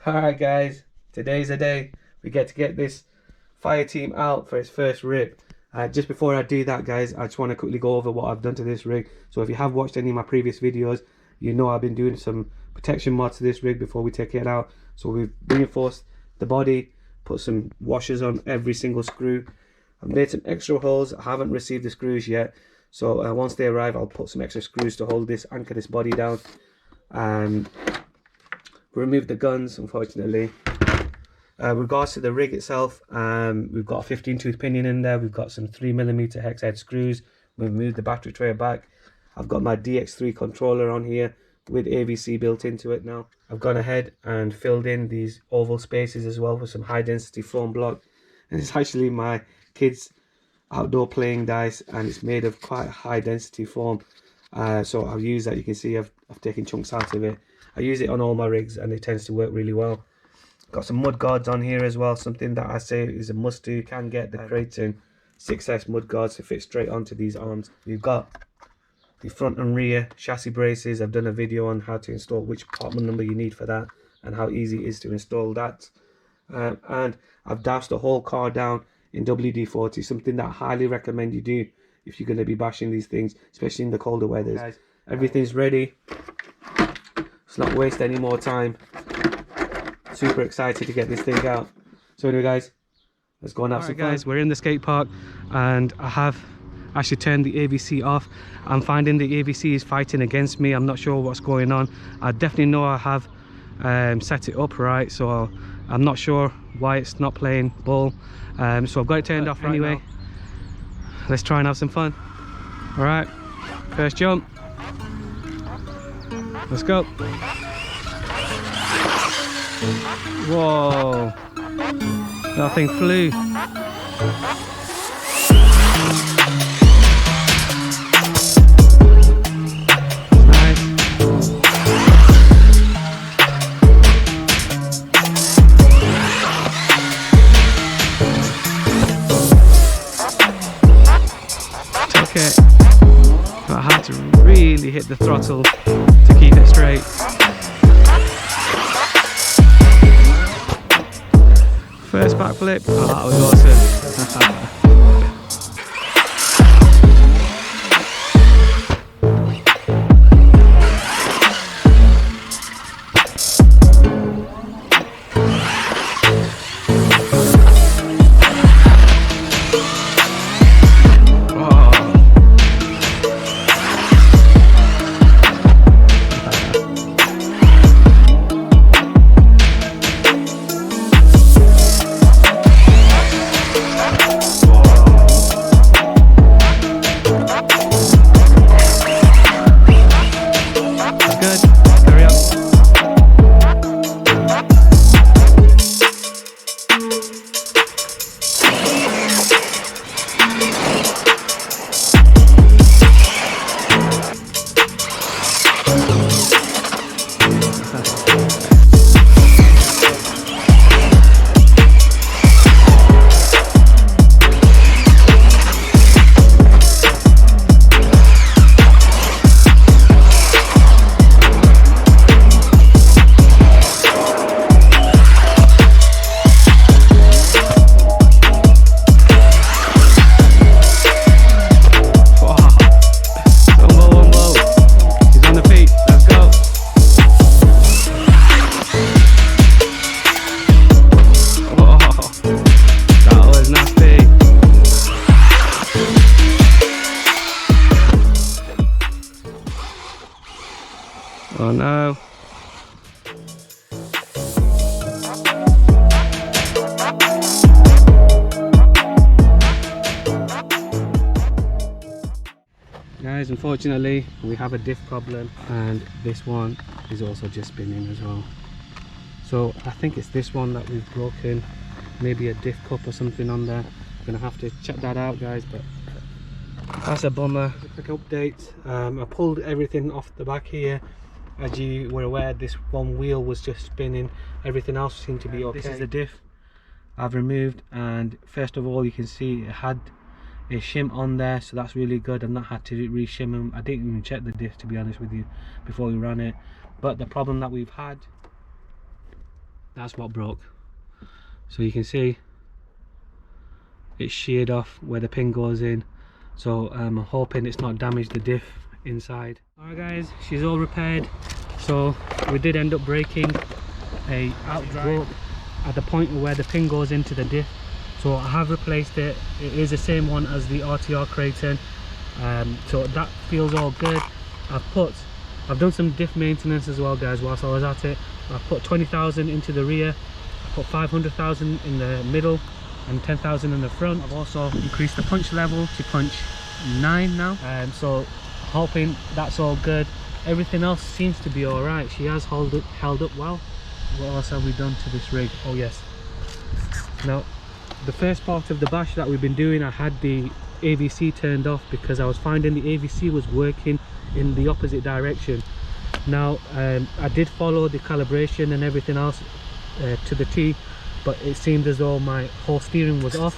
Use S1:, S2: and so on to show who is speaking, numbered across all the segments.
S1: Alright guys, today's the day we get to get this Fireteam out for its first rip. Just before I do that guys, I just want to quickly go over what I've done to this rig. So if you have watched any of my previous videos, you know I've been doing some protection mods to this rig before we take it out. So we've reinforced the body, put some washers on every single screw. I've made some extra holes. I haven't received the screws yet, so once they arrive I'll put some extra screws to hold this, anchor this body down. Remove the guns, unfortunately. Regards to the rig itself, we've got a 15 tooth pinion in there. We've got some 3mm hex head screws. We've moved the battery tray back. I've got my DX3 controller on here with AVC built into it now. I've gone ahead and filled in these oval spaces as well with some high density foam block, and it's actually my kids outdoor playing dice, and it's made of quite high density foam. So I'll use that. You can see I've taken chunks out of it. I use it on all my rigs and it tends to work really well. Got some mud guards on here as well, something that I say is a must do. You can get the Fireteam 6S mud guards to fit straight onto these arms. We've got the front and rear chassis braces. I've done a video on how to install, which part number you need for that, and how easy it is to install that. And I've doused the whole car down in WD-40, something that I highly recommend you do if you're going to be bashing these things, especially in the colder weathers. Everything's ready. Let's not waste any more time. Super excited to get this thing out. So anyway guys, let's go and have some fun. Guys, we're in the skate park and I have actually turned the AVC off. I'm finding the AVC is fighting against me. I'm not sure what's going on. I definitely know I have set it up right, so I'm not sure why it's not playing ball. So I've got it turned off anyway. Now. Let's try and have some fun. All right, first jump. Let's go. Whoa, that thing flew. Nice. Took it. But I had to really hit the throttle to keep it straight. First backflip. Oh, that was awesome. Oh no. Guys, unfortunately we have a diff problem, and this one is also just spinning as well. So I think it's this one that we've broken, maybe a diff cup or something on there. Gonna have to check that out guys, but that's a bummer. A quick update. I pulled everything off the back here. As you were aware, this one wheel was just spinning, everything else seemed to be okay. This is the diff I've removed, and first of all you can see it had a shim on there, so that's really good. I've not had to re-shim them. I didn't even check the diff, to be honest with you, before we ran it. But the problem that we've had That's what broke. So you can see it's sheared off where the pin goes in. So I'm hoping it's not damaged the diff inside. Alright guys, she's all repaired. So we did end up breaking a out rope at the point where the pin goes into the diff. So I have replaced it. It is the same one as the RTR Creighton. So that feels all good. I've done some diff maintenance as well guys whilst I was at it. I put 20,000 into the rear, I put 500,000 in the middle and 10,000 in the front. I've also increased the punch level to punch 9 now, so hoping that's all good. Everything else seems to be all right. She has held up well. What else have we done to this rig? Oh yes, now the first part of the bash that we've been doing, I had the AVC turned off because I was finding the AVC was working in the opposite direction. Now I did follow the calibration and everything else to the T, but it seemed as though my whole steering was off.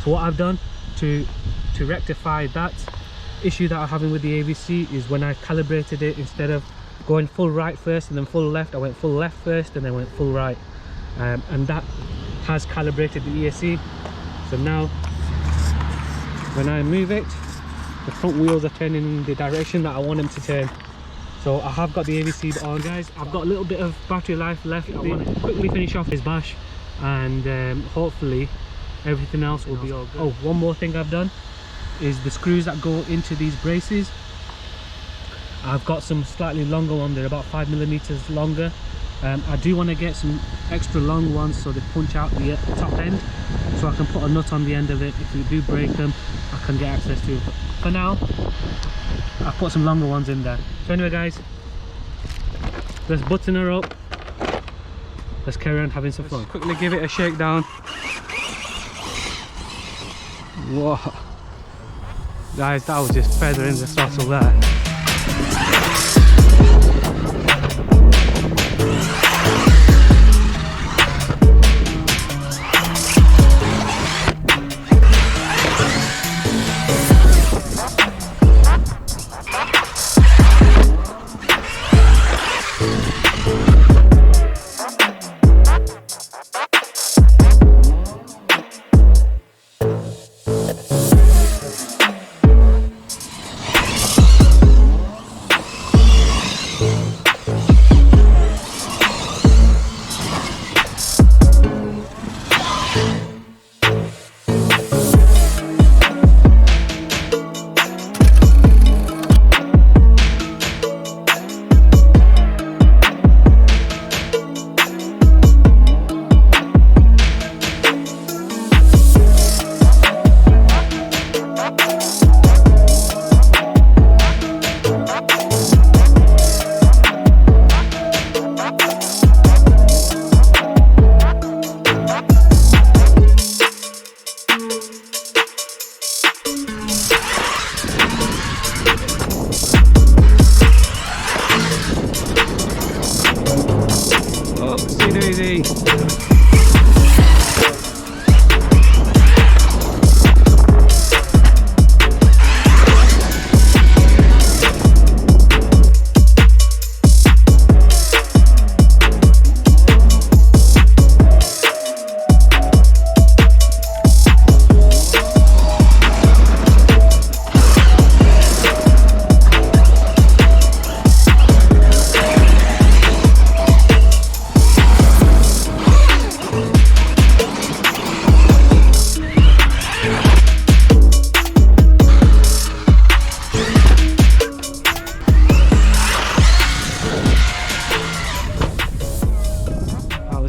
S1: So what I've done to rectify that issue that I'm having with the AVC is when I calibrated it, instead of going full right first and then full left, I went full left first and then went full right, and that has calibrated the ESC. So now when I move it, the front wheels are turning in the direction that I want them to turn. So I have got the AVC on guys. I've got a little bit of battery life left. I want to quickly finish off this bash, and hopefully everything else will be all good. Oh, one more thing I've done is the screws that go into these braces. I've got some slightly longer ones. They're about 5mm longer. I do want to get some extra long ones so they punch out the top end, so I can put a nut on the end of it. If we do break them, I can get access to it. But for now, I've put some longer ones in there. So anyway guys, let's button her up. Let's carry on having some fun. Let's quickly give it a shake down. Whoa. Guys, that was just feathering the throttle there.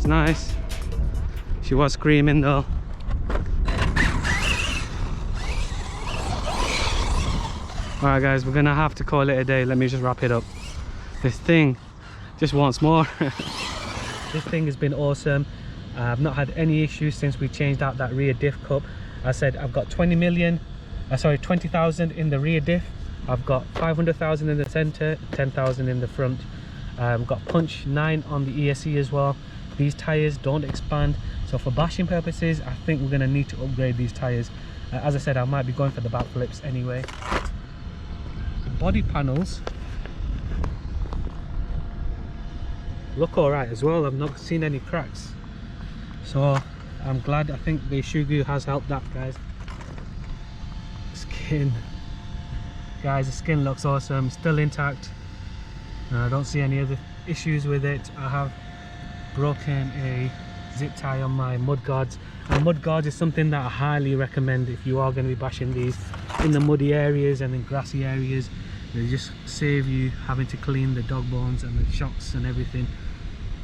S1: Nice. She was screaming though. Alright guys, we're gonna have to call it a day. Let me just wrap it up. This thing just wants more. This thing has been awesome. I've not had any issues since we changed out that rear diff cup. I said I've got 20,000 in the rear diff. I've got 500,000 in the center, 10,000 in the front. I've got punch 9 on the ESC as well. These tires don't expand, so for bashing purposes I think we're going to need to upgrade these tires. As I said, I might be going for the back flips anyway. The body panels look alright as well. I've not seen any cracks, so I'm glad. I think the Shoe Goo has helped that, guys. Skin, guys, the skin looks awesome, still intact. I don't see any other issues with it. I have broken a zip tie on my mud guards, and mud guards is something that I highly recommend if you are going to be bashing these in the muddy areas and in grassy areas. They just save you having to clean the dog bones and the shocks and everything.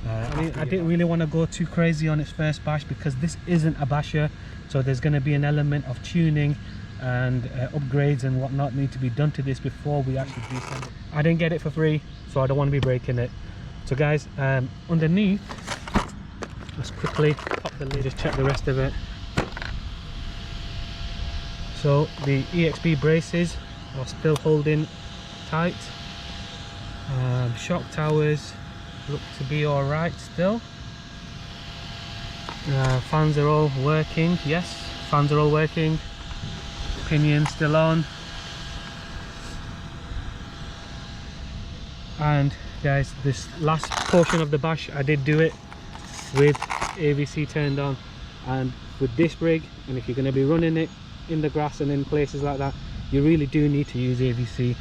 S1: I didn't really want to go too crazy on its first bash because this isn't a basher, so there's going to be an element of tuning and upgrades and whatnot need to be done to this before we actually do send it. I didn't get it for free, so I don't want to be breaking it. So guys, underneath, let's quickly pop the lid, just check the rest of it. So the EXP braces are still holding tight. Shock towers look to be all right still. Fans are all working. Yes, fans are all working. Pinion still on. And guys, this last portion of the bash, I did do it with AVC turned on, and with this rig, and if you're going to be running it in the grass and in places like that, you really do need to use AVC,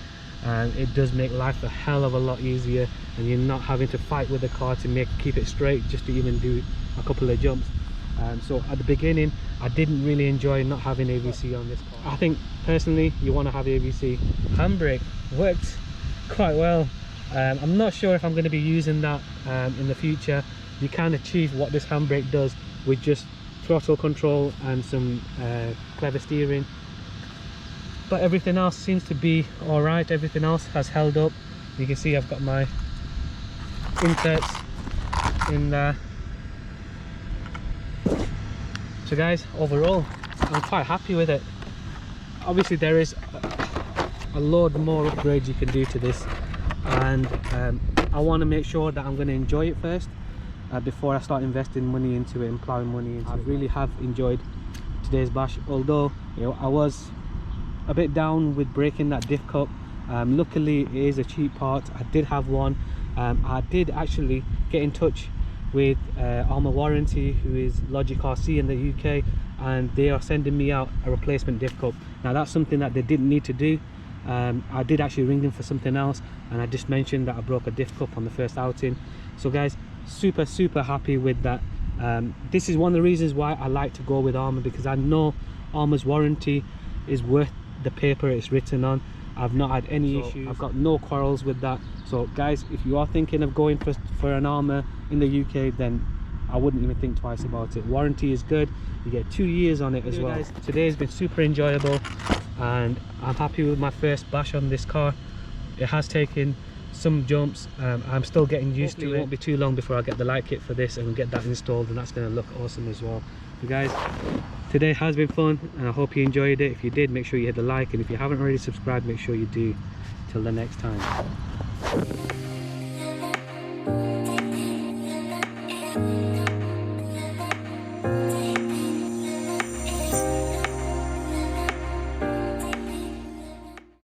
S1: and it does make life a hell of a lot easier, and you're not having to fight with the car to keep it straight just to even do a couple of jumps. So at the beginning I didn't really enjoy not having AVC on this car. I think personally you want to have AVC. Handbrake worked quite well. I'm not sure if I'm going to be using that in the future. You can achieve what this handbrake does with just throttle control and some clever steering, but everything else seems to be all right. Everything else has held up. You can see I've got my inserts in there. So guys, overall I'm quite happy with it. Obviously there is a load more upgrades you can do to this, and I want to make sure that I'm going to enjoy it first before I start investing money into it and plowing money into it. I really have enjoyed today's bash, although I was a bit down with breaking that diff cup. Luckily it is a cheap part. I did have one. I did actually get in touch with Arrma Warranty, who is Logic RC in the UK, and they are sending me out a replacement diff cup. Now that's something that they didn't need to do. I did actually ring them for something else, and I just mentioned that I broke a diff cup on the first outing. So guys, super happy with that. This is one of the reasons why I like to go with Arrma, because I know Arrma's warranty is worth the paper it's written on. I've not had any issues. I've got no quarrels with that. So guys, if you are thinking of going for an Arrma in the UK, then I wouldn't even think twice about it. Warranty is good. You get 2 years on it as well. Guys, today has been super enjoyable, and I'm happy with my first bash on this car. It has taken some jumps. I'm still getting used to it. It won't be too long before I get the light kit for this and get that installed, and that's going to look awesome as well. So guys, today has been fun, and I hope you enjoyed it. If you did, make sure you hit the like, and if you haven't already subscribed, make sure you do. Till the next time.